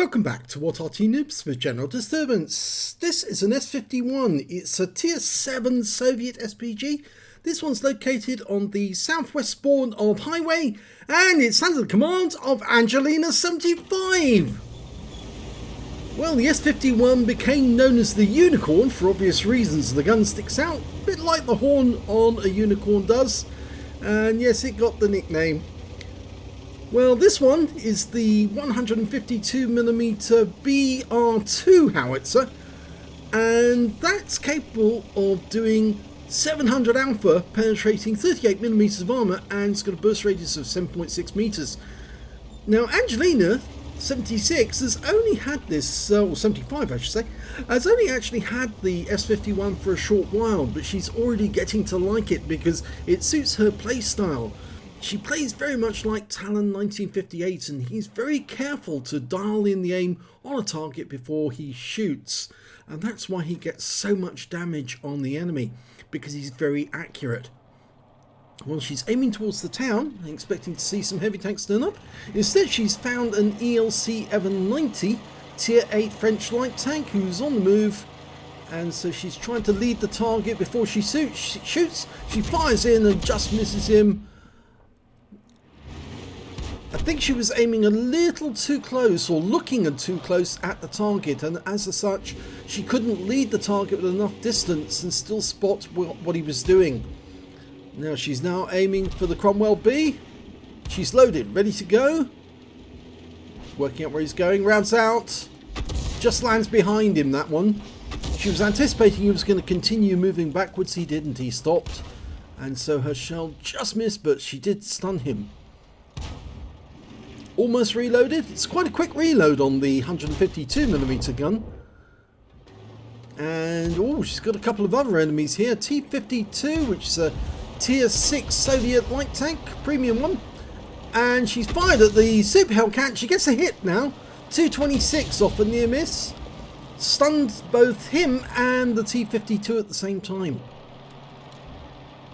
Welcome back to what Arty Noobs for General Disturbance. This is an S-51. It's a Tier 7 Soviet SPG. This one's located on the southwest spawn of Highway, and it's under the command of Angelina 75. Well, the S-51 became known as the Unicorn for obvious reasons. The gun sticks out, a bit like the horn on a unicorn does, and yes, it got the nickname. Well, this one is the 152mm BR2 howitzer, and that's capable of doing 700 alpha, penetrating 38mm of armour, and it's got a burst radius of 7.6 meters. Now, Angelina 76 has only had this, or 75 I should say, has only actually had the S-51 for a short while, but she's already getting to like it because it suits her playstyle. She plays very much like Talon 1958, and he's very careful to dial in the aim on a target before he shoots, and that's why he gets so much damage on the enemy, because he's very accurate. Well, she's aiming towards the town, expecting to see some heavy tanks turn up. Instead, she's found an ELC Evan 90 Tier 8 French light tank who's on the move, and so she's trying to lead the target before she shoots. She fires in and just misses him. I think she was aiming a little too close, or looking too close at the target, and as such she couldn't lead the target with enough distance and still spot what he was doing. Now she's now aiming for the Cromwell B. She's loaded, ready to go. Working out where he's going, rounds out, just lands behind him, that one. She was anticipating he was going to continue moving backwards. He didn't, he stopped, and so her shell just missed, but she did stun him. Almost reloaded. It's quite a quick reload on the 152mm gun. And oh, she's got a couple of other enemies here. T-52, which is a Tier 6 Soviet light tank, premium one. And she's fired at the Super Hellcat. She gets a hit now. 226 off a near miss. Stunned both him and the T-52 at the same time.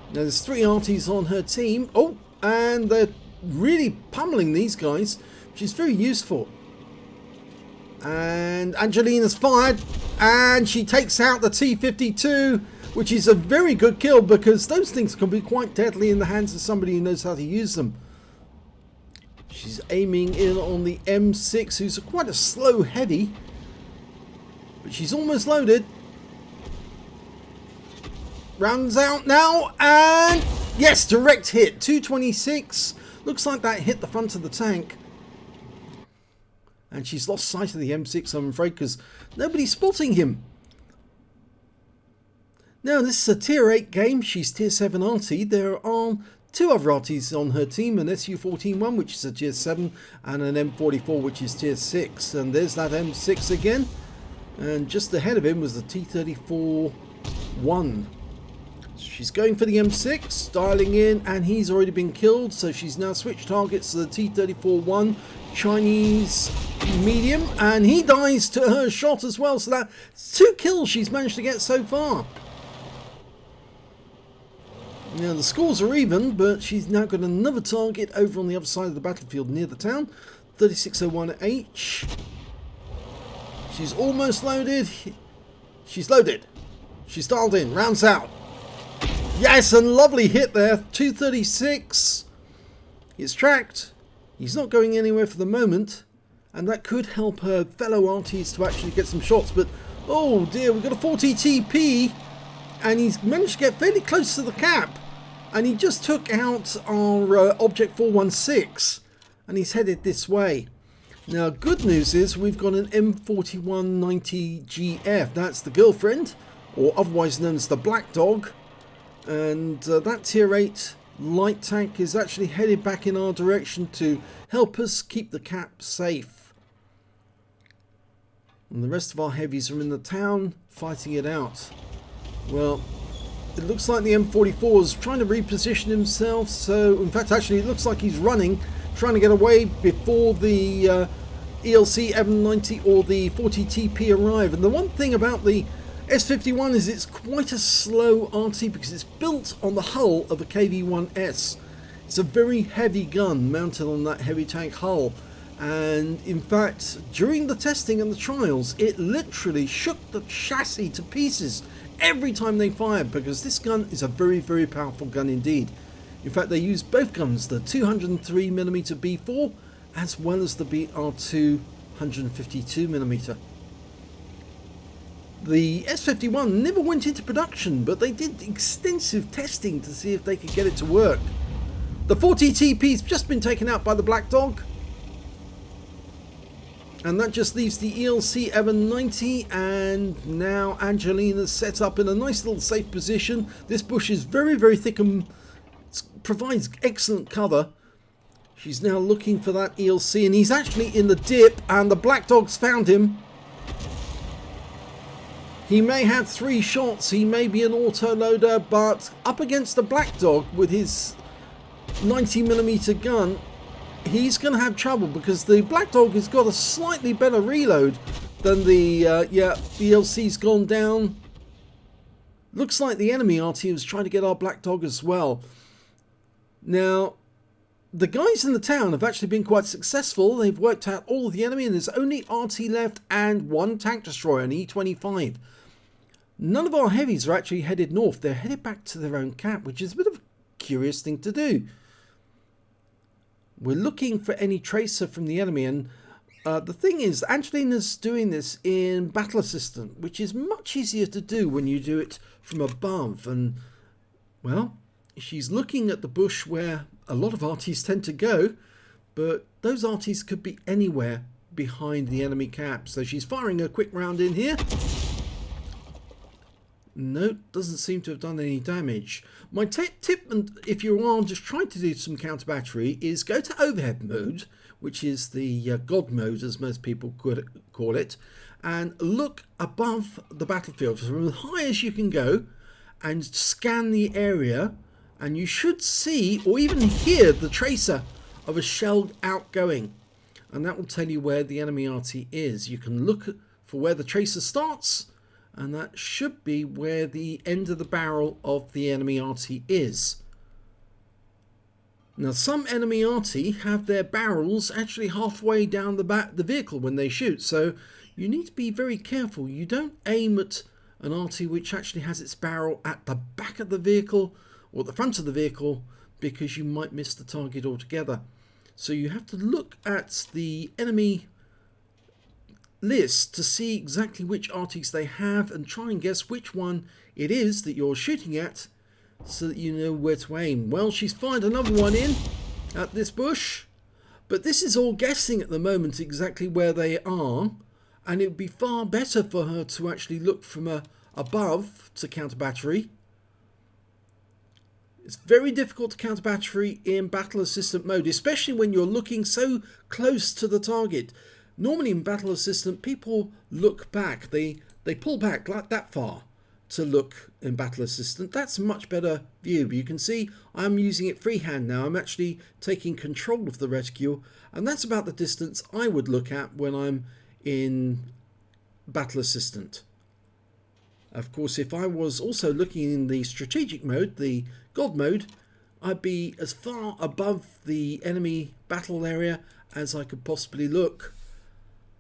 Now there's 3 Artys on her team. Oh, and they're really pummeling these guys, which is very useful. And Angelina's fired, and she takes out the T-52, which is a very good kill because those things can be quite deadly in the hands of somebody who knows how to use them. She's aiming in on the M6, who's quite a slow heavy, but she's almost loaded. Rounds out now, and yes, direct hit. 226. Looks like that hit the front of the tank. And she's lost sight of the M6, I'm afraid, because nobody's spotting him. Now, this is a Tier 8 game. She's Tier 7 Arty. There are 2 other Artys on her team, an SU-14-1, which is a Tier 7, and an M44, which is Tier 6. And there's that M6 again. And just ahead of him was the T-34-1. She's going for the M6, dialing in, and he's already been killed, so she's now switched targets to the T-34-1 Chinese medium, and he dies to her shot as well, so that's 2 kills she's managed to get so far. Now the scores are even, but she's now got another target over on the other side of the battlefield near the town, 3601H. She's almost loaded. She's loaded. She's dialed in, rounds out. Yes, and lovely hit there. 236. He's tracked. He's not going anywhere for the moment, and that could help her fellow Artys to actually get some shots. But oh dear, we've got a 40 TP, and he's managed to get fairly close to the cap, and he just took out our Object 416, and he's headed this way. Now, good news is we've got an M4190GF. That's the girlfriend, or otherwise known as the Black Dog. And that Tier 8 light tank is actually headed back in our direction to help us keep the cap safe. And the rest of our heavies are in the town fighting it out. Well, it looks like the M44 is trying to reposition himself. So, in fact, actually, it looks like he's running, trying to get away before the ELC Evan 90 or the 40 TP arrive. And the one thing about the S-51 is it's quite a slow Arty because it's built on the hull of a KV-1S. It's a very heavy gun mounted on that heavy tank hull, And in fact, during the testing and the trials, it literally shook the chassis to pieces every time they fired, because this gun is a very, very powerful gun indeed. In fact, they use both guns, the 203mm B4 as well as the BR2 152mm. The S-51 never went into production, but they did extensive testing to see if they could get it to work. The 40TP's just been taken out by the Black Dog, and that just leaves the ELC Evan 90, and now Angelina's set up in a nice little safe position. This bush is very, very thick and provides excellent cover. She's now looking for that ELC, and he's actually in the dip, and the Black Dog's found him. He may have 3 shots, he may be an auto-loader, but up against the Black Dog with his 90mm gun, he's going to have trouble, because the Black Dog has got a slightly better reload than the ELC's gone down. Looks like the enemy Arty was trying to get our Black Dog as well. Now, the guys in the town have actually been quite successful. They've worked out all of the enemy, and there's only Arty left and 1 tank destroyer, an E25. None of our heavies are actually headed north. They're headed back to their own camp, which is a bit of a curious thing to do. We're looking for any tracer from the enemy, and the thing is, Angelina's doing this in Battle Assistant, which is much easier to do when you do it from above. And, well, she's looking at the bush where a lot of Artys tend to go, but those Artys could be anywhere behind the enemy cap. So she's firing a quick round in here. No, doesn't seem to have done any damage. My tip, if you are just trying to do some counter battery, is go to overhead mode, which is the God mode, as most people could call it, and look above the battlefield from as high as you can go, and scan the area, and you should see or even hear the tracer of a shell outgoing, and that will tell you where the enemy Arty is. You can look for where the tracer starts, and that should be where the end of the barrel of the enemy Arty is. Now, some enemy Arty have their barrels actually halfway down the vehicle when they shoot, so you need to be very careful. You don't aim at an Arty which actually has its barrel at the back of the vehicle or the front of the vehicle, because you might miss the target altogether. So you have to look at the enemy list to see exactly which Artys they have, and try and guess which one it is that you're shooting at, so that you know where to aim. Well, she's fired another one in at this bush, but this is all guessing at the moment exactly where they are, and it would be far better for her to actually look from above to counter battery. It's very difficult to counter battery in Battle Assistant mode, especially when you're looking so close to the target. Normally in Battle Assistant, people look back. They pull back like that far to look in Battle Assistant. That's a much better view. But you can see I'm using it freehand now. I'm actually taking control of the reticule, and that's about the distance I would look at when I'm in Battle Assistant. Of course, if I was also looking in the strategic mode, the God mode, I'd be as far above the enemy battle area as I could possibly look,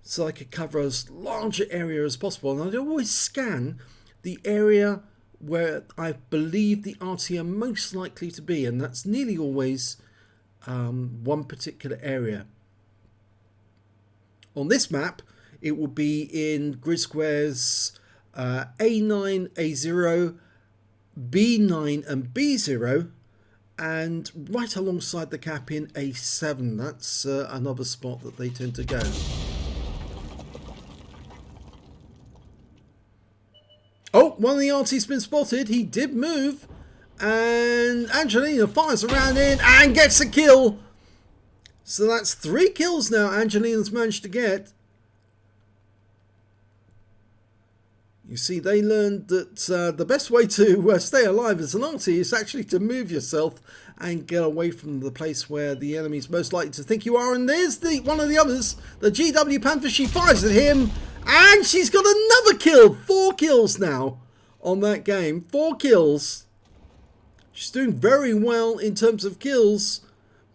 so I could cover as large an area as possible. And I'd always scan the area where I believe the Arty are most likely to be, and that's nearly always one particular area. On this map, it will be in grid squares A9, A0, B9 and B0, and right alongside the cap in A7. That's another spot that they tend to go. Oh, one of the Arty's been spotted. He did move, and Angelina fires around in and gets a kill. So that's 3 kills now Angelina's managed to get. You see, they learned that the best way to stay alive as an Arty is actually to move yourself and get away from the place where the enemy's most likely to think you are. And there's one of the others, the GW Panther. She fires at him, and she's got another kill. 4 kills now on that game. 4 kills. She's doing very well in terms of kills,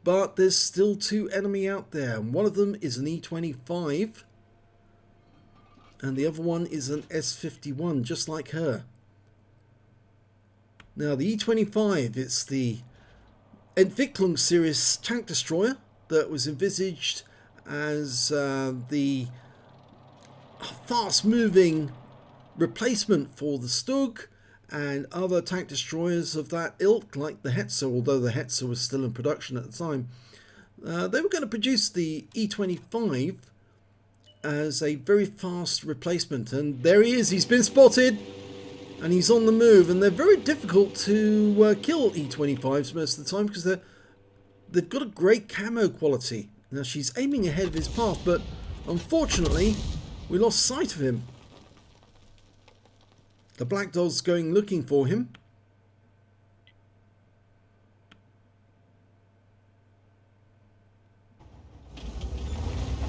but there's still two enemy out there. One of them is an E25 and the other one is an S-51, just like her. Now the E25, it's the Entwicklung series tank destroyer that was envisaged as the fast-moving replacement for the Stug and other tank destroyers of that ilk, like the Hetzer, although the Hetzer was still in production at the time. They were going to produce the E25 as a very fast replacement, and there he is. He's been spotted and he's on the move, and they're very difficult to kill E25s most of the time because they've got a great camo quality. Now she's aiming ahead of his path, but unfortunately we lost sight of him. The Black Dog's going looking for him.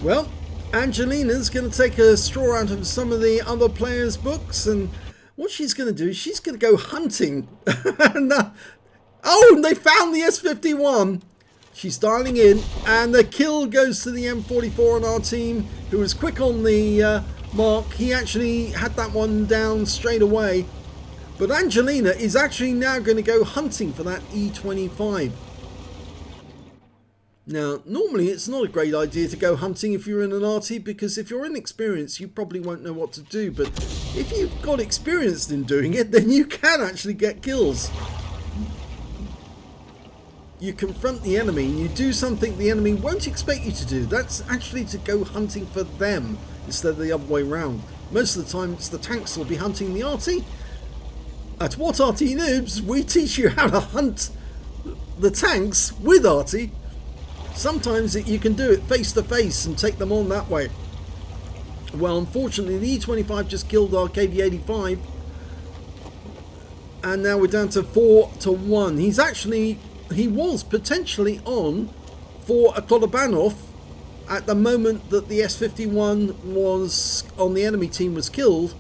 Well, Angelina's going to take a straw out of some of the other players' books, and what she's going to do is she's going to go hunting. And, oh, they found the S-51. She's dialing in, and the kill goes to the M44 on our team, who was quick on the mark. He actually had that one down straight away. But Angelina is actually now going to go hunting for that E25. Now, normally it's not a great idea to go hunting if you're in an Arty, because if you're inexperienced, you probably won't know what to do. But if you've got experience in doing it, then you can actually get kills. You confront the enemy and you do something the enemy won't expect you to do. That's actually to go hunting for them instead of the other way around. Most of the time it's the tanks that will be hunting the Arty. At What Arty Noobs, we teach you how to hunt the tanks with Arty. Sometimes you can do it face to face and take them on that way. Well, unfortunately the E25 just killed our KV-85, and now we're down to 4-1. He was potentially on for a Kolobanov at the moment that the S-51 was on the enemy team was killed.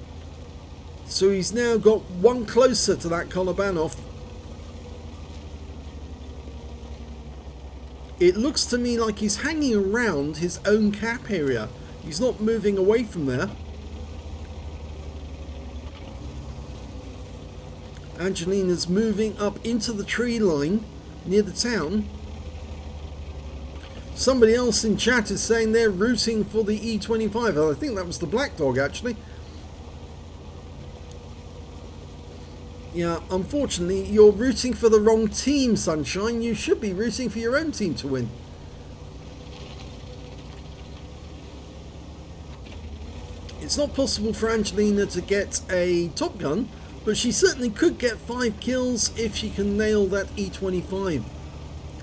So he's now got one closer to that Kolobanov. It looks to me like he's hanging around his own cap area. He's not moving away from there. Angelina's moving up into the tree line near the town. Somebody else in chat is saying they're rooting for the E25. I think that was the Black Dog, actually. Yeah, unfortunately, you're rooting for the wrong team, Sunshine. You should be rooting for your own team to win. It's not possible for Angelina to get a Top Gun, but she certainly could get 5 kills if she can nail that E25.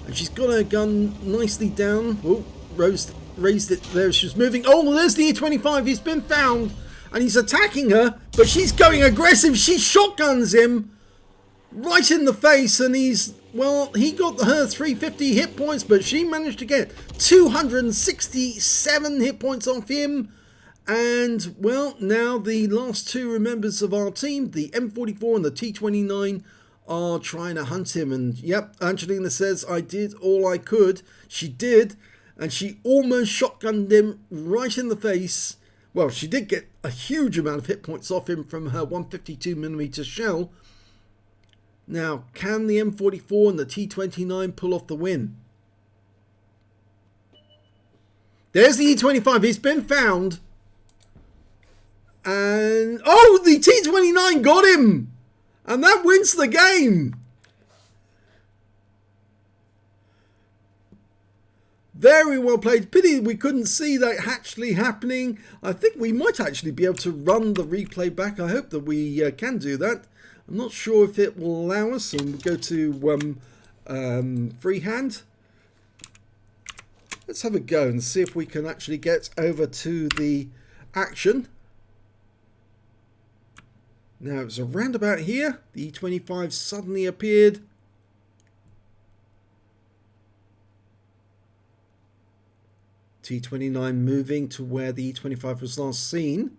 And she's got her gun nicely down. Oh, raised it there. She's moving. Oh, there's the E25. He's been found. And he's attacking her, but she's going aggressive. She shotguns him right in the face, and he got her 350 hit points, but she managed to get 267 hit points off him. And, well, now the last two members of our team, the M44 and the T29, are trying to hunt him. And, yep, Angelina says, I did all I could. She did, and she almost shotgunned him right in the face. Well, she did get a huge amount of hit points off him from her 152mm shell. Now, can the M44 and the T29 pull off the win? There's the E25. He's been found. And, oh, the T29 got him. And that wins the game. Very well played. Pity we couldn't see that actually happening. I think we might actually be able to run the replay back. I hope that we can do that. I'm not sure if it will allow us. And we'll go to freehand. Let's have a go and see if we can actually get over to the action. Now it's around about here. The E25 suddenly appeared. T29 moving to where the E25 was last seen.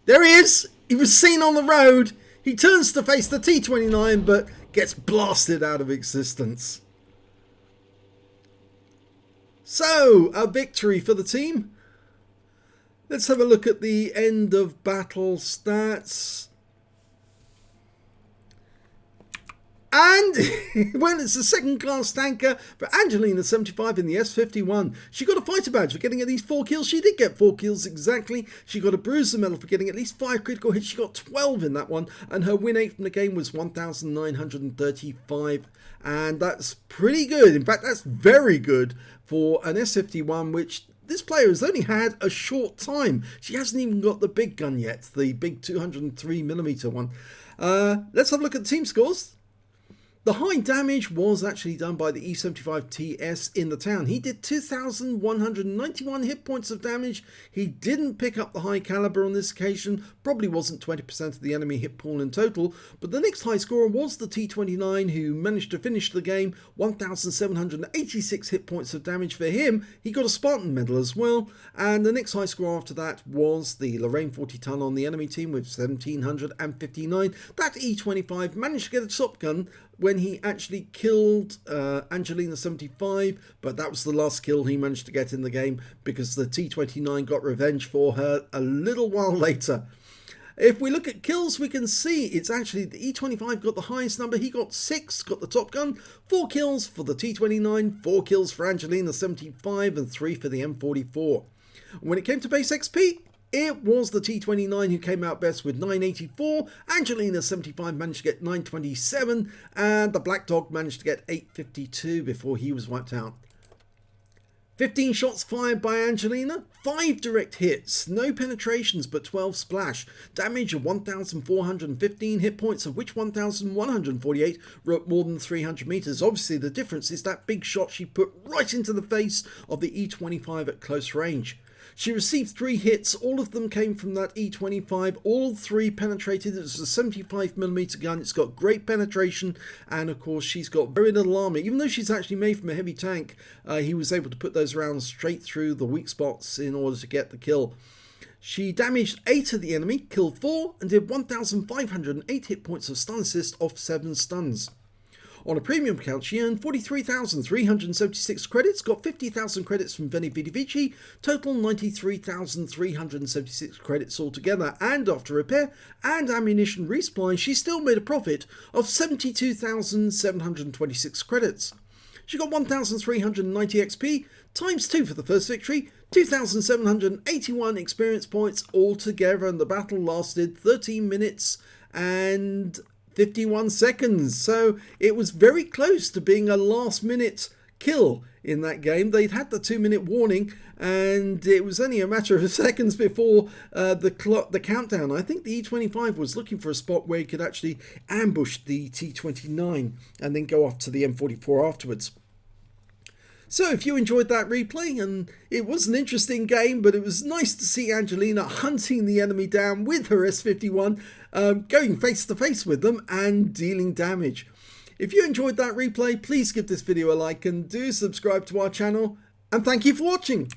There he is! He was seen on the road. He turns to face the T29 but gets blasted out of existence. So, a victory for the team. Let's have a look at the end of battle stats. And well, it's a second class tanker for Angelina 75 in the S-51. She got a fighter badge for getting at least 4 kills. She did get 4 kills exactly. She got a bruiser medal for getting at least 5 critical hits. She got 12 in that one. And her win rate from the game was 1,935. And that's pretty good. In fact, that's very good for an S-51, which this player has only had a short time. She hasn't even got the big gun yet, the big 203mm one. Let's have a look at the team scores. The high damage was actually done by the E75TS in the town. He did 2,191 hit points of damage. He didn't pick up the high caliber on this occasion, probably wasn't 20% of the enemy hit pool in total, but the next high scorer was the T29, who managed to finish the game, 1,786 hit points of damage for him. He got a Spartan medal as well, and the next high score after that was the Lorraine 40 ton on the enemy team with 1,759. That E25 managed to get a top gun when he actually killed Angelina 75, but that was the last kill he managed to get in the game because the T29 got revenge for her a little while later. If we look at kills, we can see it's actually the E25 got the highest number. He got 6, got the top gun, 4 kills for the T29, 4 kills for Angelina 75, and 3 for the M44. When it came to base XP, it was the T29 who came out best with 984, Angelina 75 managed to get 927, and the Black Dog managed to get 852 before he was wiped out. 15 shots fired by Angelina, 5 direct hits, no penetrations but 12 splash, damage of 1,415 hit points, of which 1,148 were at more than 300 meters. Obviously the difference is that big shot she put right into the face of the E25 at close range. She received 3 hits, all of them came from that E25, all 3 penetrated. It was a 75mm gun, it's got great penetration, and of course she's got very little armor. Even though she's actually made from a heavy tank, he was able to put those rounds straight through the weak spots in order to get the kill. She damaged 8 of the enemy, killed 4, and did 1,508 hit points of stun assist off 7 stuns. On a premium account, she earned 43,376 credits, got 50,000 credits from Veni Vidi Vici, total 93,376 credits altogether, and after repair and ammunition resupply, she still made a profit of 72,726 credits. She got 1,390 XP, times 2 for the first victory, 2,781 experience points altogether, and the battle lasted 13 minutes and 51 seconds, so it was very close to being a last minute kill in that game. They'd had the 2-minute warning and it was only a matter of seconds before the countdown. I think the E25 was looking for a spot where he could actually ambush the T29 and then go off to the M44 afterwards. So if you enjoyed that replay, and it was an interesting game, but it was nice to see Angelina hunting the enemy down with her S-51, going face to face with them and dealing damage. If you enjoyed that replay, please give this video a like and do subscribe to our channel, and thank you for watching.